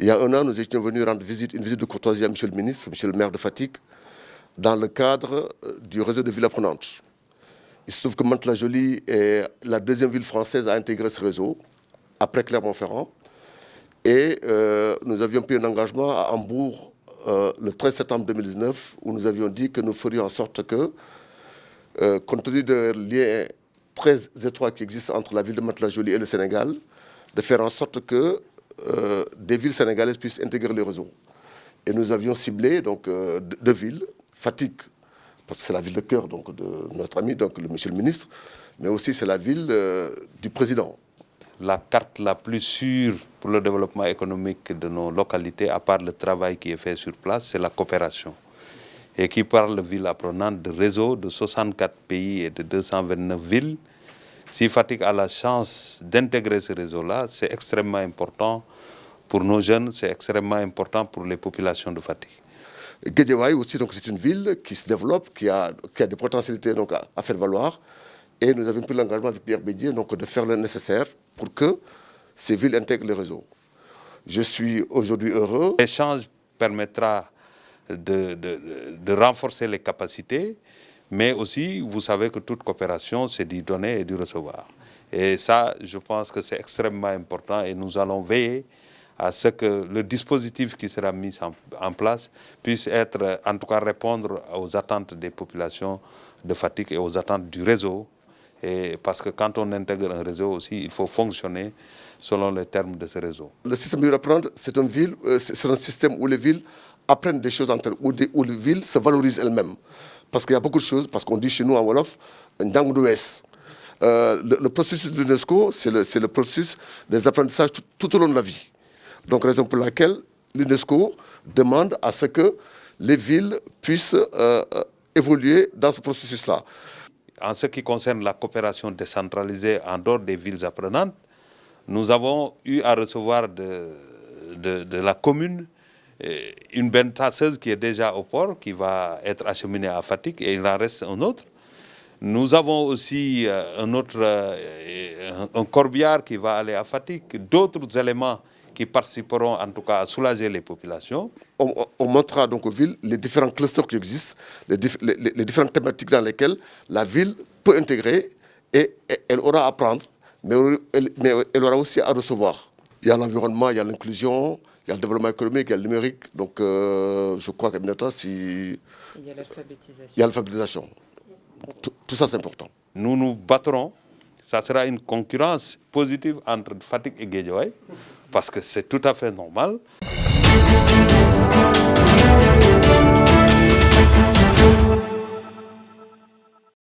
Il y a un an, nous étions venus rendre une visite de courtoisie à M. le ministre, M. le maire de Fatick, dans le cadre du réseau de villes apprenantes. Il se trouve que Mantes-la-Jolie est la deuxième ville française à intégrer ce réseau, après Clermont-Ferrand. Et nous avions pris un engagement à Hambourg le 13 septembre 2019, où nous avions dit que nous ferions en sorte que, compte tenu des liens très étroits qui existent entre la ville de Mantes-la-Jolie et le Sénégal, de faire en sorte que des villes sénégalaises puissent intégrer le réseau. Et nous avions ciblé donc, deux villes, Fatick, parce que c'est la ville de cœur donc, de notre ami, donc, monsieur le ministre, mais aussi c'est la ville du président. La carte la plus sûre pour le développement économique de nos localités, à part le travail qui est fait sur place, c'est la coopération. Et qui parle de villes apprenantes, de réseaux de 64 pays et de 229 villes. Si Fatick a la chance d'intégrer ce réseau-là, c'est extrêmement important pour nos jeunes, c'est extrêmement important pour les populations de Fatick. Guédiawaye aussi, c'est une ville qui se développe, qui a des potentialités donc, à faire valoir. Et nous avons pris l'engagement avec Pierre Bédier donc, de faire le nécessaire pour que ces villes intègrent le réseau. Je suis aujourd'hui heureux. L'échange permettra de renforcer les capacités, mais aussi, vous savez que toute coopération, c'est du donner et du recevoir. Et ça, je pense que c'est extrêmement important et nous allons veiller à ce que le dispositif qui sera mis en place puisse être, en tout cas, répondre aux attentes des populations de Fatick et aux attentes du réseau. Et parce que quand on intègre un réseau aussi, il faut fonctionner selon les termes de ce réseau. Le système de apprendre, c'est un système où les villes apprennent des choses entre elles, où les villes se valorisent elles-mêmes. Parce qu'il y a beaucoup de choses, parce qu'on dit chez nous en Wolof, le processus de l'UNESCO, c'est le processus des apprentissages tout au long de la vie. Donc, raison pour laquelle l'UNESCO demande à ce que les villes puissent évoluer dans ce processus-là. En ce qui concerne la coopération décentralisée en dehors des villes apprenantes, nous avons eu à recevoir de la commune une benne tasseuse qui est déjà au port, qui va être acheminée à Fatick, et il en reste un autre. Nous avons aussi un corbillard qui va aller à Fatick, d'autres éléments qui participeront en tout cas à soulager les populations. On montrera donc aux villes les différents clusters qui existent, les différentes thématiques dans lesquelles la ville peut intégrer et elle aura à prendre, mais elle aura aussi à recevoir. Il y a l'environnement, il y a l'inclusion, il y a le développement économique, il y a le numérique. Donc je crois qu'à bientôt, il y a l'alphabétisation. Il y a l'alphabétisation. Tout ça, c'est important. Nous nous battrons. Ça sera une concurrence positive entre Fatick et Guédiawaye, parce que c'est tout à fait normal.